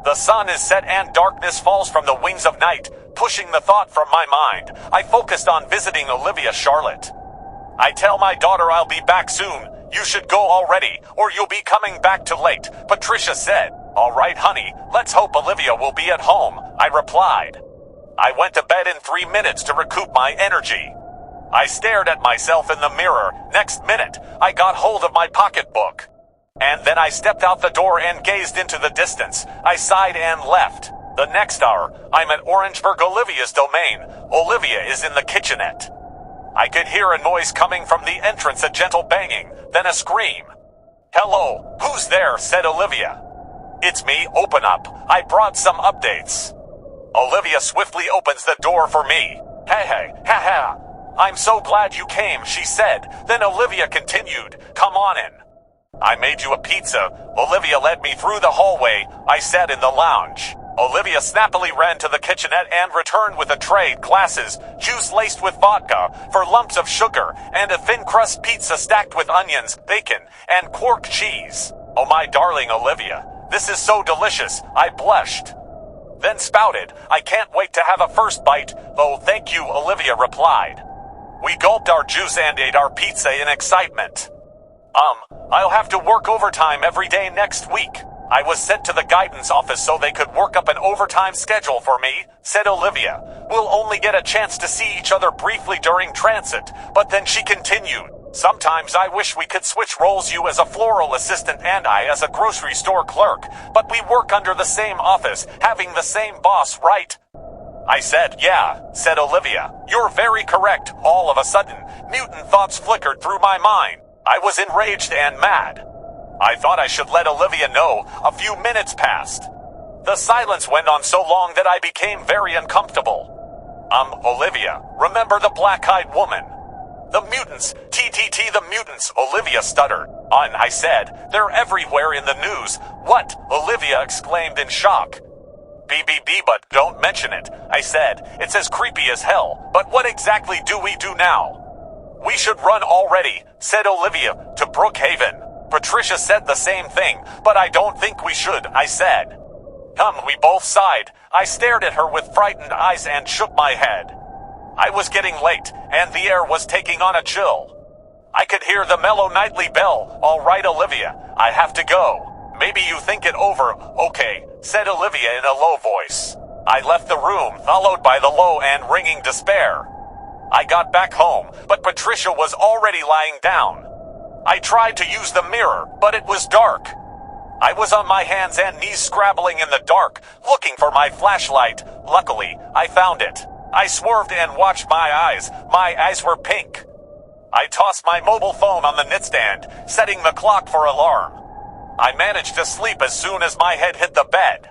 The sun is set and darkness falls from the wings of night, pushing the thought from my mind. I focused on visiting Olivia Charlotte. I tell my daughter I'll be back soon. You should go already, or you'll be coming back too late, Patricia said. All right, honey, let's hope Olivia will be at home, I replied. I went to bed in 3 minutes to recoup my energy. I stared at myself in the mirror. Next minute, I got hold of my pocketbook. And then I stepped out the door and gazed into the distance. I sighed and left. The next hour, I'm at Orangeburg, Olivia's domain. Olivia is in the kitchenette. I could hear a noise coming from the entrance, a gentle banging, then a scream. Hello, who's there? Said Olivia. It's me, open up. I brought some updates. Olivia swiftly opens the door for me. Hey, ha ha. I'm so glad you came, she said. Then Olivia continued, come on in. I made you a pizza. Olivia led me through the hallway. I sat in the lounge. Olivia snappily ran to the kitchenette and returned with a tray, glasses, juice laced with vodka, for lumps of sugar, and a thin crust pizza stacked with onions, bacon, and quark cheese. Oh my darling Olivia, this is so delicious, I blushed. Then spouted, I can't wait to have a first bite. Oh, thank you, Olivia replied. We gulped our juice and ate our pizza in excitement. I'll have to work overtime every day next week. I was sent to the guidance office so they could work up an overtime schedule for me, said Olivia. We'll only get a chance to see each other briefly during transit, but then she continued. Sometimes I wish we could switch roles, you as a floral assistant and I as a grocery store clerk, but we work under the same office, having the same boss, right? I said, yeah, said Olivia. You're very correct. All of a sudden, mutant thoughts flickered through my mind. I was enraged and mad. I thought I should let Olivia know. A few minutes passed. The silence went on so long that I became very uncomfortable. Olivia, remember the black-eyed woman? The mutants, TTT the mutants, Olivia stuttered. I said, they're everywhere in the news. What? Olivia exclaimed in shock. BBB, but don't mention it, I said. It's as creepy as hell. But what exactly do we do now? We should run already, said Olivia, to Brookhaven. Patricia said the same thing, but I don't think we should, I said. We both sighed. I stared at her with frightened eyes and shook my head. I was getting late, and the air was taking on a chill. I could hear the mellow nightly bell. All right, Olivia, I have to go. Maybe you think it over. Okay, said Olivia in a low voice. I left the room, followed by the low and ringing despair. I got back home, but Patricia was already lying down. I tried to use the mirror, but it was dark. I was on my hands and knees scrabbling in the dark, looking for my flashlight. Luckily, I found it. I swerved and watched my eyes. My eyes were pink. I tossed my mobile phone on the nightstand, setting the clock for alarm. I managed to sleep as soon as my head hit the bed.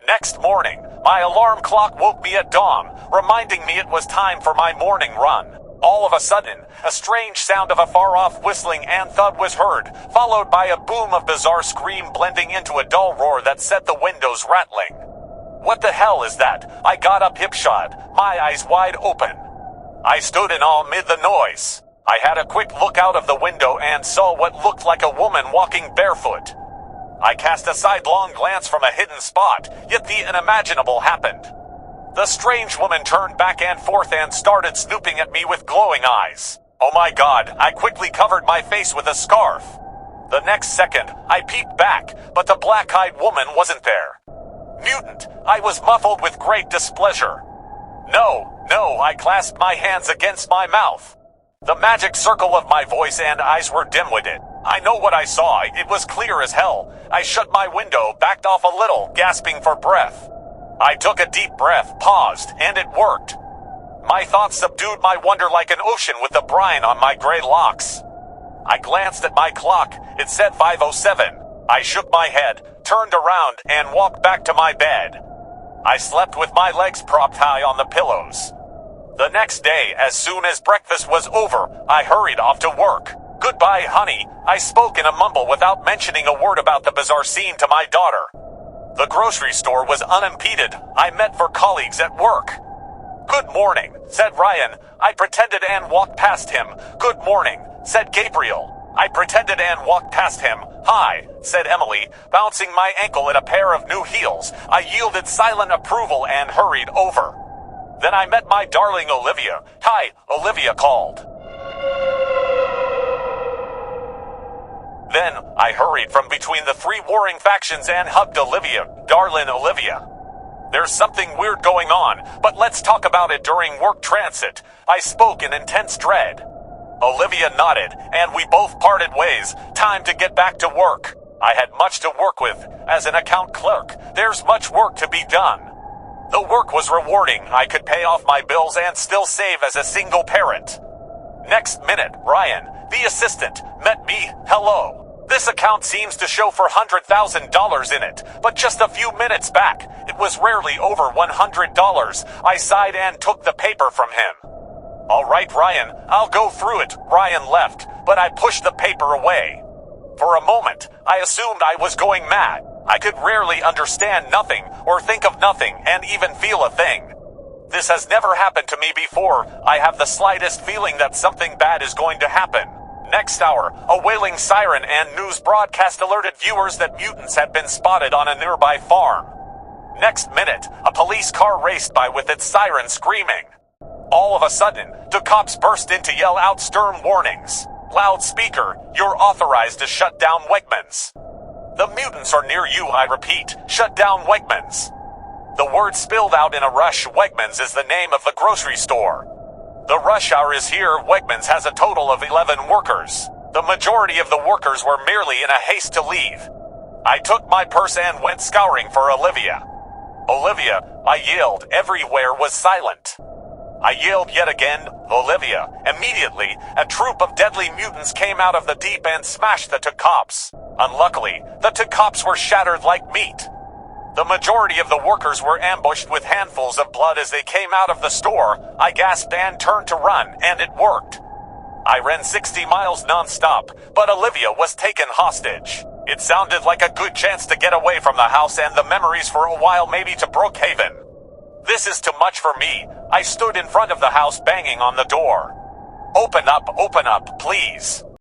Next morning, my alarm clock woke me at dawn, reminding me it was time for my morning run. All of a sudden, a strange sound of a far-off whistling and thud was heard, followed by a boom of bizarre scream blending into a dull roar that set the windows rattling. What the hell is that? I got up hip-shod, my eyes wide open. I stood in awe amid the noise. I had a quick look out of the window and saw what looked like a woman walking barefoot. I cast a sidelong glance from a hidden spot, yet the unimaginable happened. The strange woman turned back and forth and started snooping at me with glowing eyes. Oh my God, I quickly covered my face with a scarf. The next second, I peeped back, but the black-eyed woman wasn't there. Mutant, I was muffled with great displeasure. No, I clasped my hands against my mouth. The magic circle of my voice and eyes were dim-witted. I know what I saw, it was clear as hell. I shut my window, backed off a little, gasping for breath. I took a deep breath, paused, and it worked. My thoughts subdued my wonder like an ocean with the brine on my gray locks. I glanced at my clock, it said 5:07. I shook my head, turned around, and walked back to my bed. I slept with my legs propped high on the pillows. The next day, as soon as breakfast was over, I hurried off to work. Goodbye, honey, I spoke in a mumble without mentioning a word about the bizarre scene to my daughter. The grocery store was unimpeded. I met for colleagues at work. Good morning, said Ryan. I pretended and walked past him. Good morning, said Gabriel. I pretended and walked past him. "Hi," said Emily, bouncing my ankle in a pair of new heels. I yielded silent approval and hurried over. Then I met my darling Olivia. "Hi," Olivia called. Then I hurried from between the three warring factions and hugged Olivia. "Darling Olivia. There's something weird going on, but let's talk about it during work transit." I spoke in intense dread. Olivia nodded, and we both parted ways. Time to get back to work. I had much to work with. As an account clerk, there's much work to be done. The work was rewarding. I could pay off my bills and still save as a single parent. Next minute, Ryan, the assistant, met me. "Hello. This account seems to show for $100,000 in it, but just a few minutes back, it was rarely over $100. I sighed and took the paper from him. "All right, Ryan, I'll go through it." Ryan left, but I pushed the paper away. For a moment, I assumed I was going mad. I could rarely understand nothing or think of nothing and even feel a thing. This has never happened to me before. I have the slightest feeling that something bad is going to happen. Next hour, a wailing siren and news broadcast alerted viewers that mutants had been spotted on a nearby farm. Next minute, a police car raced by with its siren screaming. All of a sudden, the cops burst in to yell out stern warnings. "Loudspeaker, you're authorized to shut down Wegmans. The mutants are near you, I repeat. Shut down Wegmans." The word spilled out in a rush. Wegmans is the name of the grocery store. "The rush hour is here." Wegmans has a total of 11 workers. The majority of the workers were merely in a haste to leave. I took my purse and went scouring for Olivia. "Olivia," I yelled. Everywhere was silent. I yelled yet again, "Olivia." Immediately, a troop of deadly mutants came out of the deep and smashed the two cops. Unluckily, the two cops were shattered like meat. The majority of the workers were ambushed with handfuls of blood as they came out of the store. I gasped and turned to run, and it worked. I ran 60 miles non-stop, but Olivia was taken hostage. It sounded like a good chance to get away from the house and the memories for a while, maybe to Brookhaven. This is too much for me. I stood in front of the house banging on the door. Open up, please."